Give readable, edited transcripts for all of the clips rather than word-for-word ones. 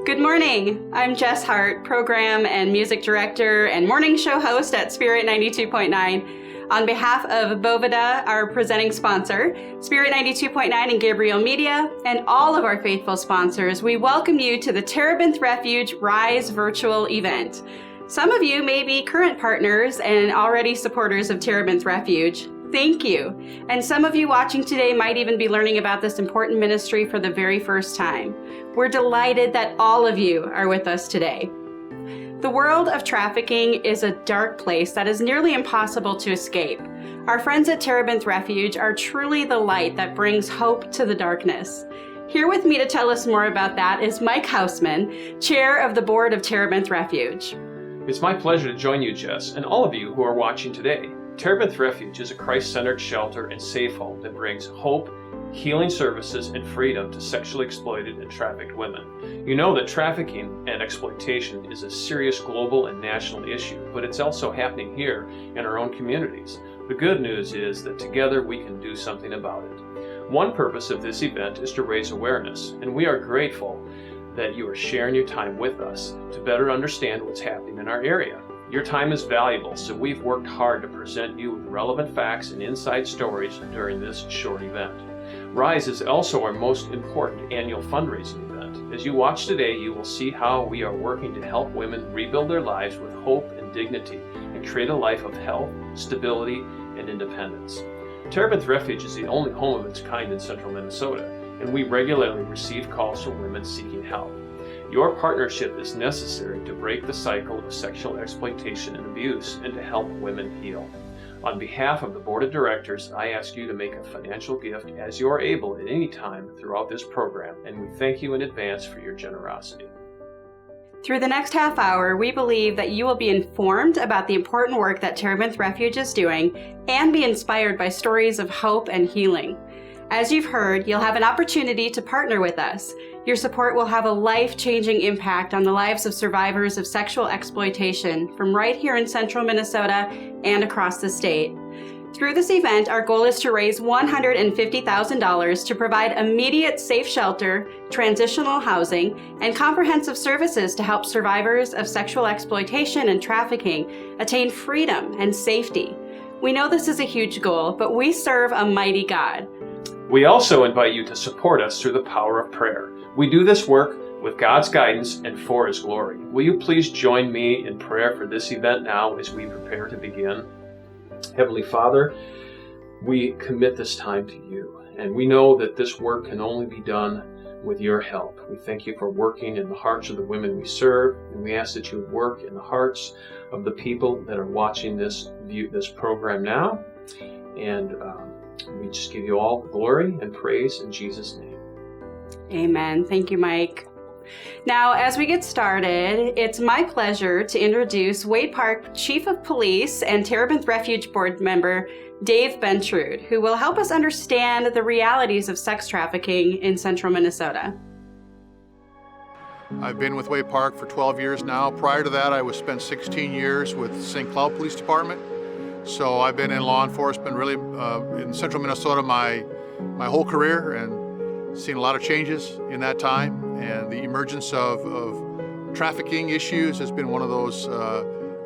Good morning. I'm Jess Hart, Program and Music Director and Morning Show host at Spirit 92.9. On behalf of Boveda, our presenting sponsor, Spirit 92.9 and Gabriel Media, and all of our faithful sponsors, we welcome you to the Terebinth Refuge Rise virtual event. Some of you may be current partners and already supporters of Terebinth Refuge. Thank you. And some of you watching today might even be learning about this important ministry for the very first time. We're delighted that all of you are with us today. The world of trafficking is a dark place that is nearly impossible to escape. Our friends at Terebinth Refuge are truly the light that brings hope to the darkness. Here with me to tell us more about that is Mike Hausman, Chair of the Board of Terebinth Refuge. It's my pleasure to join you, Jess, and all of you who are watching today. Terebinth Refuge is a Christ-centered shelter and safe home that brings hope, healing services, and freedom to sexually exploited and trafficked women. You know that trafficking and exploitation is a serious global and national issue, but it's also happening here in our own communities. The good news is that together we can do something about it. One purpose of this event is to raise awareness, and we are grateful that you are sharing your time with us to better understand what's happening in our area. Your time is valuable, so we've worked hard to present you with relevant facts and inside stories during this short event. Rise is also our most important annual fundraising event. As you watch today, you will see how we are working to help women rebuild their lives with hope and dignity and create a life of health, stability, and independence. Terebinth Refuge is the only home of its kind in central Minnesota, and we regularly receive calls from women seeking help. Your partnership is necessary to break the cycle of sexual exploitation and abuse and to help women heal. On behalf of the Board of Directors, I ask you to make a financial gift as you are able at any time throughout this program, and we thank you in advance for your generosity. Through the next half hour, we believe that you will be informed about the important work that Terebinth Refuge is doing and be inspired by stories of hope and healing. As you've heard, you'll have an opportunity to partner with us. Your support will have a life-changing impact on the lives of survivors of sexual exploitation from right here in central Minnesota and across the state. Through this event, our goal is to raise $150,000 to provide immediate safe shelter, transitional housing, and comprehensive services to help survivors of sexual exploitation and trafficking attain freedom and safety. We know this is a huge goal, but we serve a mighty God. We also invite you to support us through the power of prayer. We do this work with God's guidance and for His glory. Will you please join me in prayer for this event now as we prepare to begin? Heavenly Father, we commit this time to you, and we know that this work can only be done with your help. We thank you for working in the hearts of the women we serve, and we ask that you would work in the hearts of the people that are watching this program now. And we just give you all glory and praise in Jesus' name. Amen. Thank you, Mike. Now, as we get started, it's my pleasure to introduce Wade Park Chief of Police and Terebinth Refuge Board member Dave Bentrude, who will help us understand the realities of sex trafficking in central Minnesota. I've been with Wade Park for 12 years now. Prior to that, I spent 16 years with St. Cloud Police Department. So I've been in law enforcement really in central Minnesota my whole career and seen a lot of changes in that time. And the emergence of trafficking issues has been one of those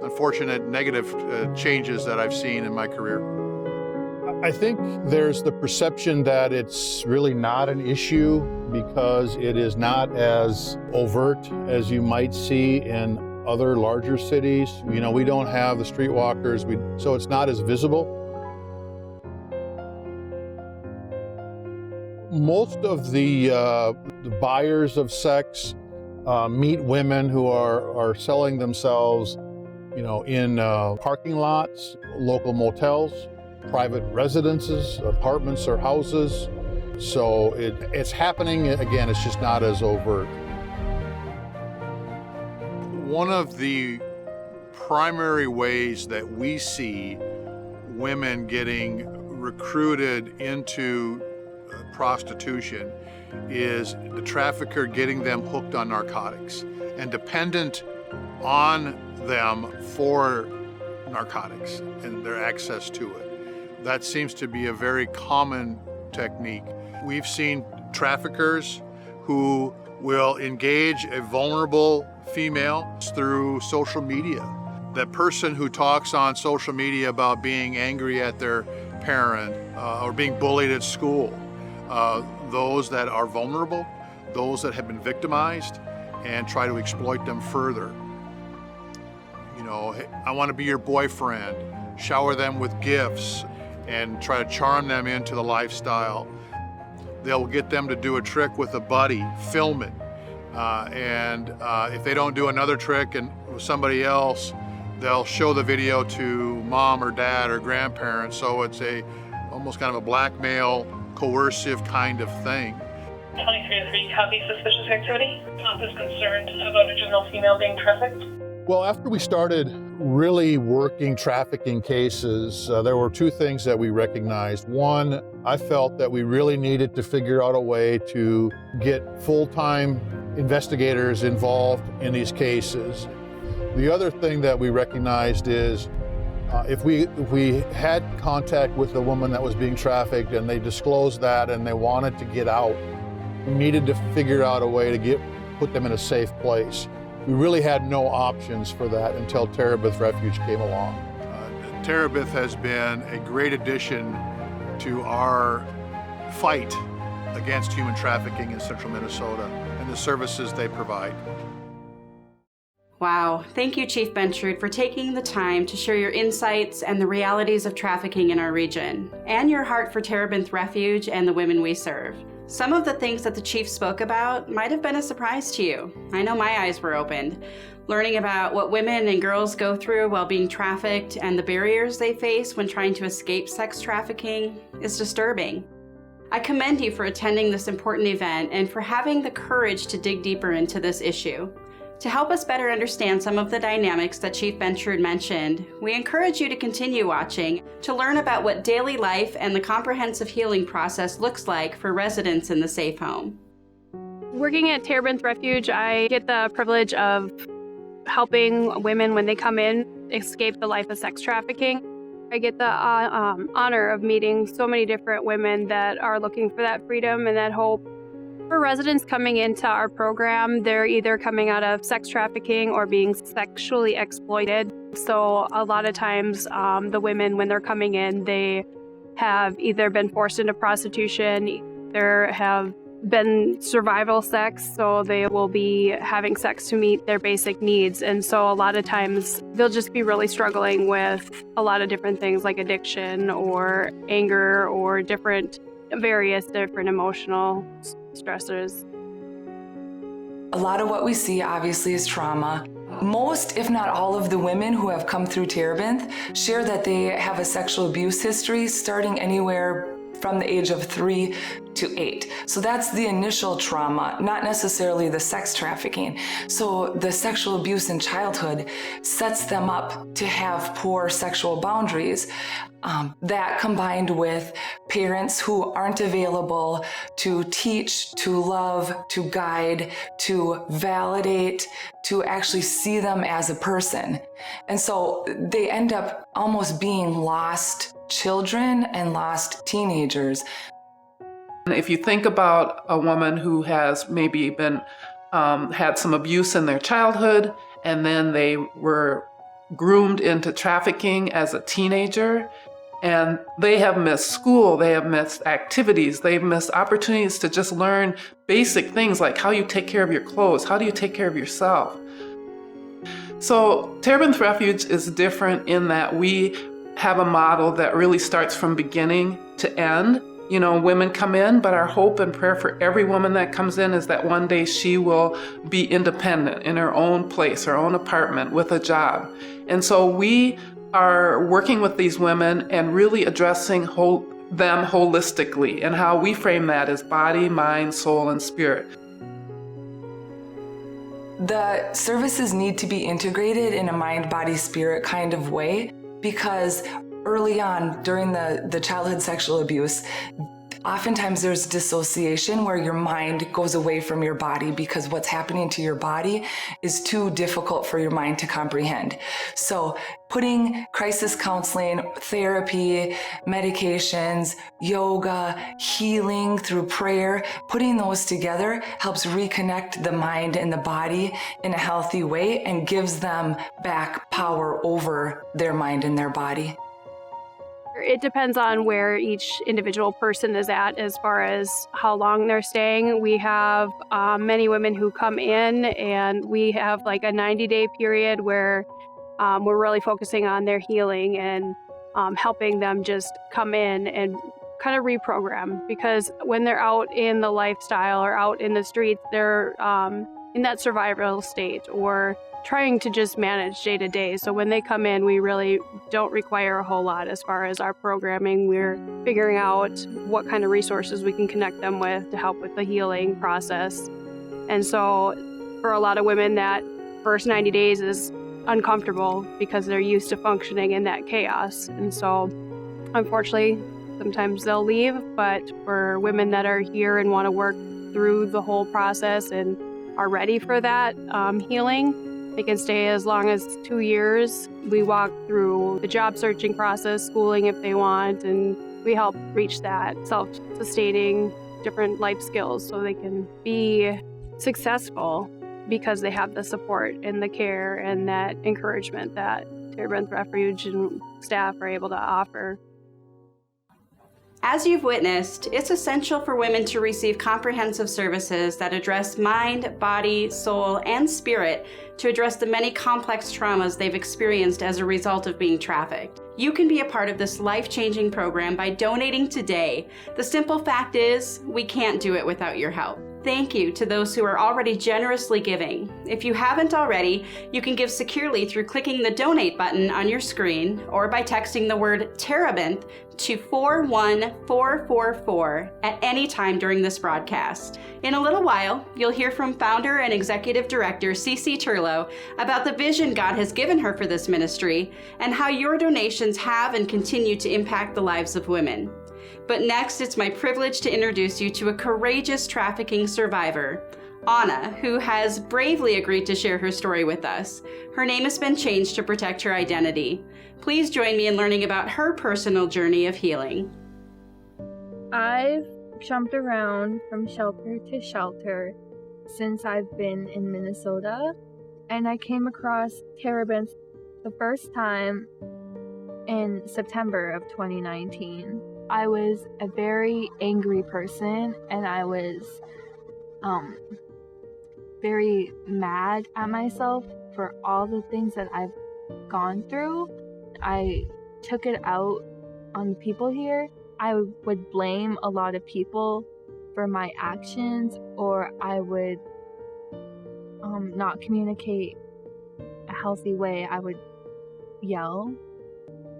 unfortunate negative changes that I've seen in my career. I think there's the perception that it's really not an issue because it is not as overt as you might see in other larger cities. You know, we don't have the streetwalkers, so it's not as visible. Most of the buyers of sex meet women who are selling themselves, you know, in parking lots, local motels, private residences, apartments or houses. So it's happening, again, it's just not as overt. One of the primary ways that we see women getting recruited into prostitution is the trafficker getting them hooked on narcotics and dependent on them for narcotics and their access to it. That seems to be a very common technique. We've seen traffickers who will engage a vulnerable female through social media. That person who talks on social media about being angry at their parent or being bullied at school, those that are vulnerable, those that have been victimized, and try to exploit them further. You know, hey, I want to be your boyfriend, shower them with gifts, and try to charm them into the lifestyle. They'll get them to do a trick with a buddy, film it, and if they don't do another trick and with somebody else, they'll show the video to mom or dad or grandparents. So it's almost kind of a blackmail, coercive kind of thing. 23 copy suspicious activity. Office concerned about a juvenile female being trafficked. Well, after we started really working trafficking cases, there were two things that we recognized. One, I felt that we really needed to figure out a way to get full-time investigators involved in these cases. The other thing that we recognized is if we had contact with the woman that was being trafficked and they disclosed that and they wanted to get out, we needed to figure out a way to put them in a safe place. We really had no options for that until Terebinth Refuge came along. Terebinth has been a great addition to our fight against human trafficking in central Minnesota and the services they provide. Wow. Thank you, Chief Benchard, for taking the time to share your insights and the realities of trafficking in our region, and your heart for Terebinth Refuge and the women we serve. Some of the things that the Chief spoke about might have been a surprise to you. I know my eyes were opened. Learning about what women and girls go through while being trafficked and the barriers they face when trying to escape sex trafficking is disturbing. I commend you for attending this important event and for having the courage to dig deeper into this issue. To help us better understand some of the dynamics that Chief Benchard mentioned, we encourage you to continue watching to learn about what daily life and the comprehensive healing process looks like for residents in the safe home. Working at Terebinth Refuge, I get the privilege of helping women when they come in escape the life of sex trafficking. I get the honor of meeting so many different women that are looking for that freedom and that hope. For residents coming into our program, they're either coming out of sex trafficking or being sexually exploited. So a lot of times the women, when they're coming in, they have either been forced into prostitution, there have been survival sex, so they will be having sex to meet their basic needs. And so a lot of times they'll just be really struggling with a lot of different things like addiction or anger or various different emotional stressors. A lot of what we see obviously is trauma. Most, if not all, of the women who have come through Terebinth share that they have a sexual abuse history starting anywhere from the age of 3 to 8. So that's the initial trauma, not necessarily the sex trafficking. So the sexual abuse in childhood sets them up to have poor sexual boundaries. That combined with parents who aren't available to teach, to love, to guide, to validate, to actually see them as a person. And so they end up almost being lost children and lost teenagers. If you think about a woman who has maybe been had some abuse in their childhood, and then they were groomed into trafficking as a teenager, and they have missed school, they have missed activities, they've missed opportunities to just learn basic things like how you take care of your clothes, how do you take care of yourself. So Terebinth Refuge is different in that we have a model that really starts from beginning to end. You know, women come in, but our hope and prayer for every woman that comes in is that one day she will be independent in her own place, her own apartment with a job. And so we are working with these women and really addressing them holistically, and how we frame that as body, mind, soul, and spirit. The services need to be integrated in a mind, body, spirit kind of way, because early on during the childhood sexual abuse, Oftentimes there's dissociation where your mind goes away from your body because what's happening to your body is too difficult for your mind to comprehend. So putting crisis counseling, therapy, medications, yoga, healing through prayer, putting those together helps reconnect the mind and the body in a healthy way and gives them back power over their mind and their body. It depends on where each individual person is at as far as how long they're staying. We have many women who come in, and we have like a 90-day period where we're really focusing on their healing and helping them just come in and kind of reprogram, because when they're out in the lifestyle or out in the streets, they're in that survival state or trying to just manage day to day. So when they come in, we really don't require a whole lot as far as our programming. We're figuring out what kind of resources we can connect them with to help with the healing process. And so for a lot of women, that first 90 days is uncomfortable because they're used to functioning in that chaos. And so unfortunately, sometimes they'll leave, but for women that are here and want to work through the whole process and are ready for that healing, they can stay as long as 2 years. We walk through the job searching process, schooling if they want, and we help reach that self-sustaining different life skills so they can be successful because they have the support and the care and that encouragement that Terebinth Refuge and staff are able to offer. As you've witnessed, it's essential for women to receive comprehensive services that address mind, body, soul, and spirit to address the many complex traumas they've experienced as a result of being trafficked. You can be a part of this life-changing program by donating today. The simple fact is, we can't do it without your help. Thank you to those who are already generously giving. If you haven't already, you can give securely through clicking the donate button on your screen or by texting the word Terebinth to 41444 at any time during this broadcast. In a little while, you'll hear from founder and executive director Cece Turlow about the vision God has given her for this ministry and how your donations have and continue to impact the lives of women. But next, it's my privilege to introduce you to a courageous trafficking survivor, Anna, who has bravely agreed to share her story with us. Her name has been changed to protect her identity. Please join me in learning about her personal journey of healing. I've jumped around from shelter to shelter since I've been in Minnesota, and I came across Terebinth the first time in September of 2019. I was a very angry person, and I was very mad at myself for all the things that I've gone through. I took it out on people here. I would blame a lot of people for my actions, or I would not communicate a healthy way. I would yell,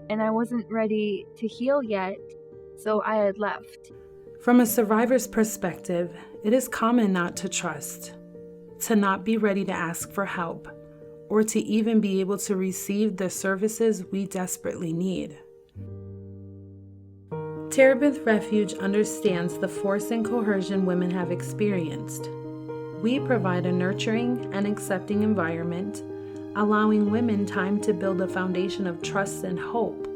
and I wasn't ready to heal yet. So I had left. From a survivor's perspective, it is common not to trust, to not be ready to ask for help, or to even be able to receive the services we desperately need. Terebinth Refuge understands the force and coercion women have experienced. We provide a nurturing and accepting environment, allowing women time to build a foundation of trust and hope,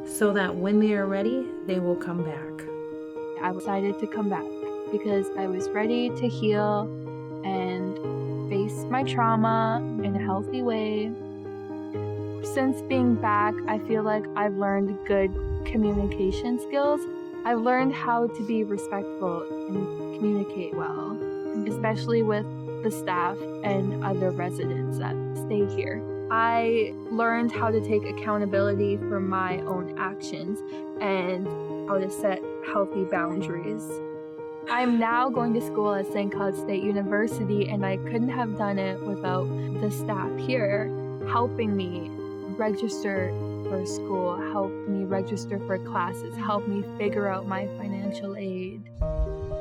so that when they are ready, they will come back. I decided to come back because I was ready to heal and face my trauma in a healthy way. Since being back, I feel like I've learned good communication skills. I've learned how to be respectful and communicate well, especially with the staff and other residents that stay here. I learned how to take accountability for my own actions and how to set healthy boundaries. I'm now going to school at St. Cloud State University, and I couldn't have done it without the staff here helping me register for school, help me register for classes, help me figure out my financial aid.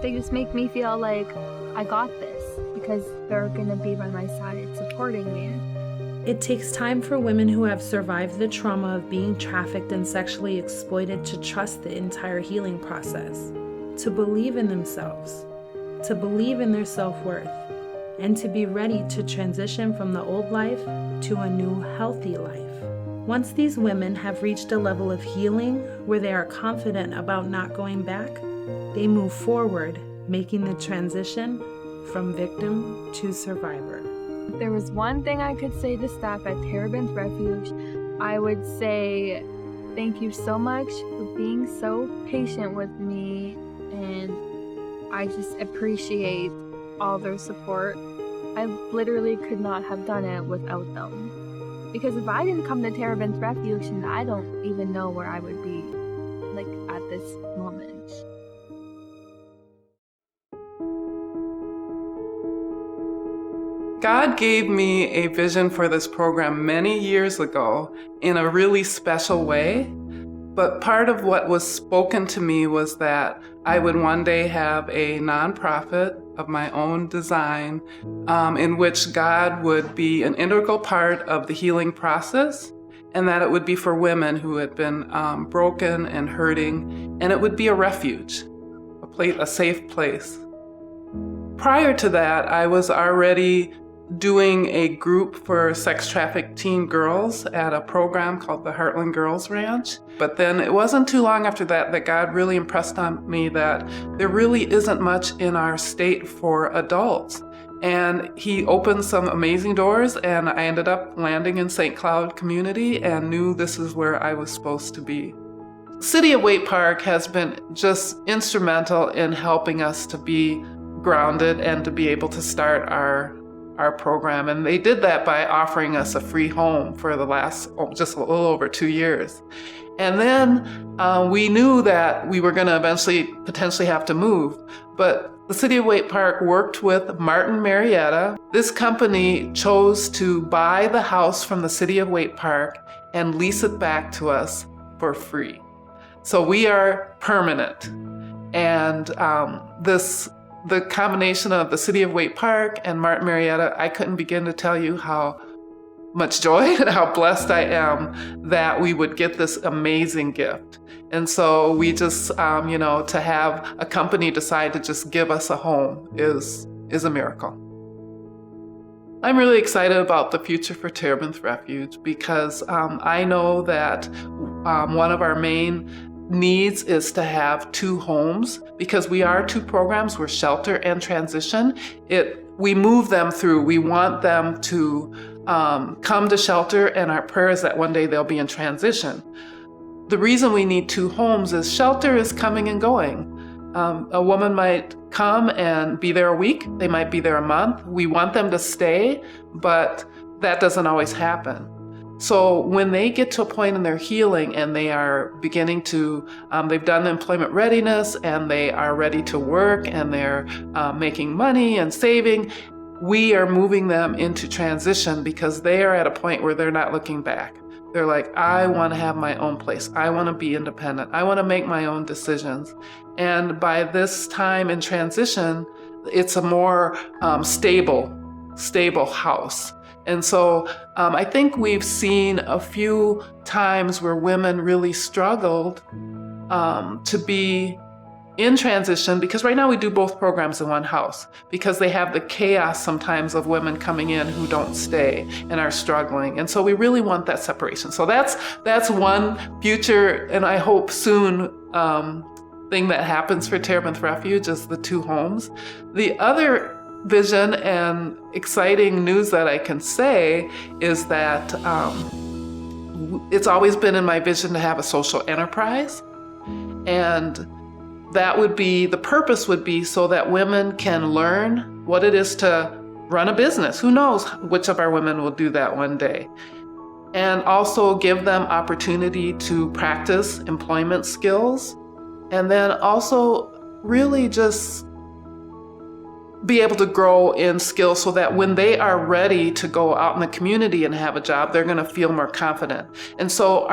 They just make me feel like I got this because they're going to be by my side supporting me. It takes time for women who have survived the trauma of being trafficked and sexually exploited to trust the entire healing process, to believe in themselves, to believe in their self-worth, and to be ready to transition from the old life to a new healthy life. Once these women have reached a level of healing where they are confident about not going back, they move forward, making the transition from victim to survivor. If there was one thing I could say to staff at Terebinth Refuge, I would say thank you so much for being so patient with me, and I just appreciate all their support. I literally could not have done it without them. Because if I didn't come to Terebinth Refuge, then I don't even know where I would be, like, at this moment. God gave me a vision for this program many years ago in a really special way, but part of what was spoken to me was that I would one day have a nonprofit of my own design in which God would be an integral part of the healing process, and that it would be for women who had been broken and hurting, and it would be a refuge, a safe place. Prior to that, I was already doing a group for sex-trafficked teen girls at a program called the Heartland Girls Ranch. But then it wasn't too long after that that God really impressed on me that there really isn't much in our state for adults. And he opened some amazing doors, and I ended up landing in St. Cloud community and knew this is where I was supposed to be. City of Waite Park has been just instrumental in helping us to be grounded and to be able to start our program. And they did that by offering us a free home for the last just a little over 2 years. And then we knew that we were going to eventually potentially have to move. But the City of Waite Park worked with Martin Marietta. This company chose to buy the house from the City of Waite Park and lease it back to us for free. So we are permanent. And the combination of the City of Waite Park and Martin Marietta, I couldn't begin to tell you how much joy and how blessed I am that we would get this amazing gift. And so we just, to have a company decide to just give us a home is a miracle. I'm really excited about the future for Terebinth Refuge because I know that one of our main needs is to have 2 homes because we are 2 programs. We're shelter and transition. We move them through. We want them to come to shelter, and our prayer is that one day they'll be in transition. The reason we need 2 homes is shelter is coming and going. A woman might come and be there a week. They might be there a month. We want them to stay, but that doesn't always happen. So when they get to a point in their healing and they are beginning to, they've done employment readiness and they are ready to work and they're making money and saving, we are moving them into transition because they are at a point where they're not looking back. They're like, I want to have my own place. I want to be independent. I want to make my own decisions. And by this time in transition, it's a more stable house. And so I think we've seen a few times where women really struggled to be in transition, because right now we do both programs in one house because they have the chaos sometimes of women coming in who don't stay and are struggling. And so we really want that separation. So that's one future, and I hope soon, thing that happens for Terebinth Refuge is the 2 homes. The other vision and exciting news that I can say is that it's always been in my vision to have a social enterprise, and that would be, the purpose would be so that women can learn what it is to run a business. Who knows which of our women will do that one day. And also give them opportunity to practice employment skills, and then also really just be able to grow in skills so that when they are ready to go out in the community and have a job, they're going to feel more confident. And so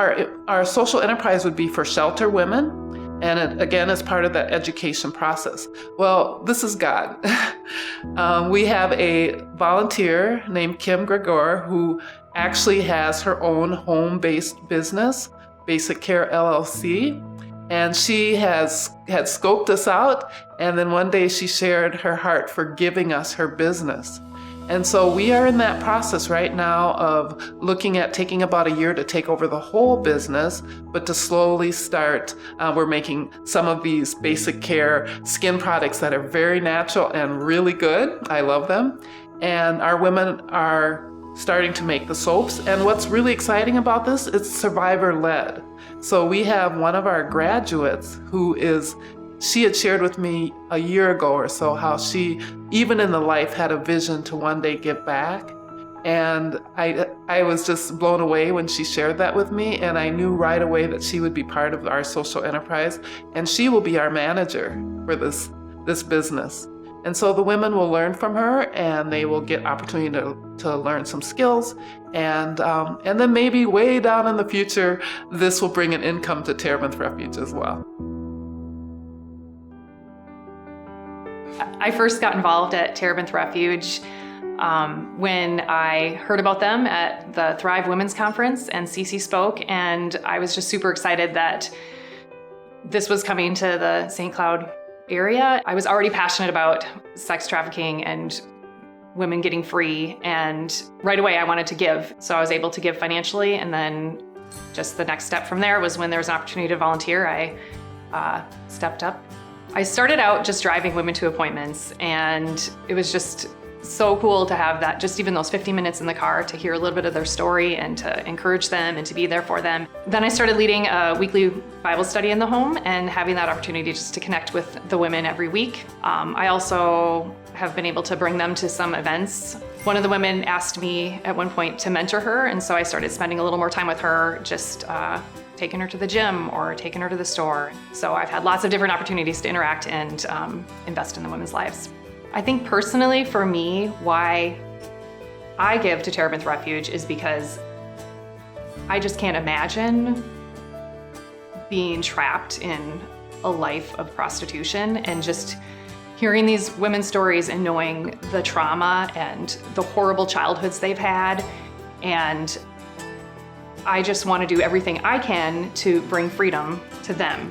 our social enterprise would be for shelter women, and it, again, is part of that education process. Well, this is God. We have a volunteer named Kim Gregor who actually has her own home-based business, Basic Care LLC. And she had scoped us out, and then one day she shared her heart for giving us her business. And so we are in that process right now of looking at taking about a year to take over the whole business, but to slowly start, we're making some of these basic care skin products that are very natural and really good. I love them. And our women are starting to make the soaps. And what's really exciting about this, it's survivor-led. So we have one of our graduates she had shared with me a year ago or so how she, even in the life, had a vision to one day give back. And I was just blown away when she shared that with me, and I knew right away that she would be part of our social enterprise, and she will be our manager for this business. And so the women will learn from her, and they will get opportunity to learn some skills, and then maybe way down in the future, this will bring an income to Terebinth Refuge as well. I first got involved at Terebinth Refuge when I heard about them at the Thrive Women's Conference, and Cece spoke, and I was just super excited that this was coming to the St. Cloud area. I was already passionate about sex trafficking and women getting free, and right away I wanted to give. So I was able to give financially, and then just the next step from there was when there was an opportunity to volunteer, I stepped up. I started out just driving women to appointments, and it was just so cool to have that, just even those 50 minutes in the car to hear a little bit of their story and to encourage them and to be there for them. Then I started leading a weekly Bible study in the home and having that opportunity just to connect with the women every week. I also have been able to bring them to some events. One of the women asked me at one point to mentor her, and so I started spending a little more time with her, just taking her to the gym or taking her to the store. So I've had lots of different opportunities to interact and invest in the women's lives. I think personally for me, why I give to Terebinth Refuge is because I just can't imagine being trapped in a life of prostitution, and just hearing these women's stories and knowing the trauma and the horrible childhoods they've had. And I just want to do everything I can to bring freedom to them.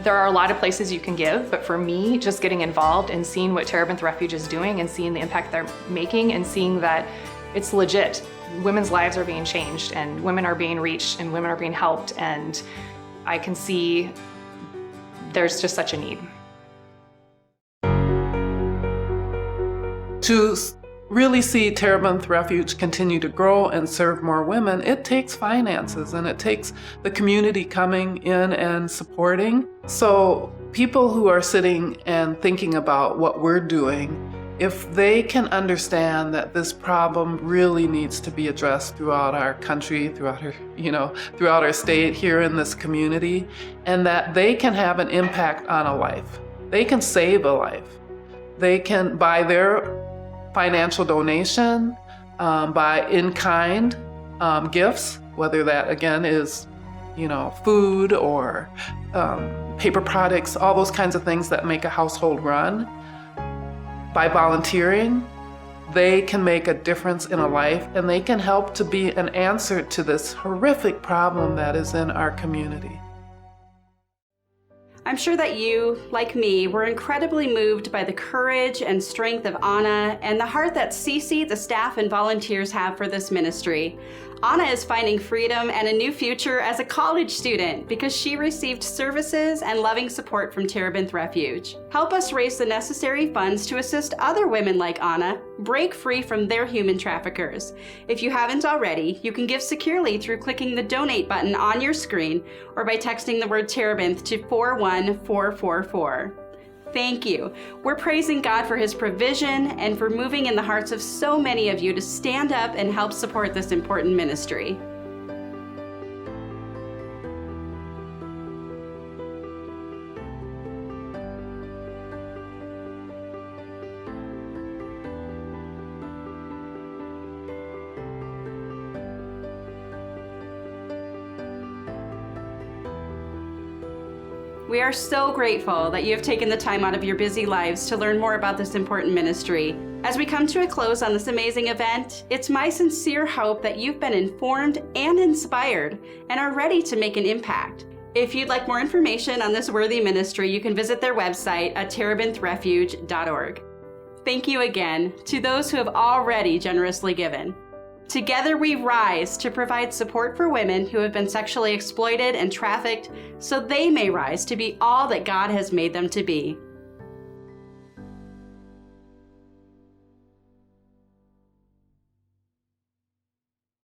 There are a lot of places you can give, but for me, just getting involved and seeing what Terebinth Refuge is doing and seeing the impact they're making and seeing that it's legit. Women's lives are being changed, and women are being reached, and women are being helped, and I can see there's just such a need. To really see Terebinth Refuge continue to grow and serve more women, it takes finances, and it takes the community coming in and supporting. So people who are sitting and thinking about what we're doing, if they can understand that this problem really needs to be addressed throughout our country, throughout our state, here in this community, and that they can have an impact on a life. They can save a life. They can, by their financial donation, by in-kind gifts, whether that again is, food or paper products, all those kinds of things that make a household run. By volunteering, they can make a difference in a life, and they can help to be an answer to this horrific problem that is in our community. I'm sure that you, like me, were incredibly moved by the courage and strength of Anna and the heart that Cece, the staff, and volunteers have for this ministry. Anna is finding freedom and a new future as a college student because she received services and loving support from Terebinth Refuge. Help us raise the necessary funds to assist other women like Anna break free from their human traffickers. If you haven't already, you can give securely through clicking the donate button on your screen or by texting the word Terebinth to 41444. Thank you. We're praising God for his provision and for moving in the hearts of so many of you to stand up and help support this important ministry. We are so grateful that you have taken the time out of your busy lives to learn more about this important ministry. As we come to a close on this amazing event, it's my sincere hope that you've been informed and inspired and are ready to make an impact. If you'd like more information on this worthy ministry, you can visit their website at terebinthrefuge.org. Thank you again to those who have already generously given. Together we rise to provide support for women who have been sexually exploited and trafficked so they may rise to be all that God has made them to be.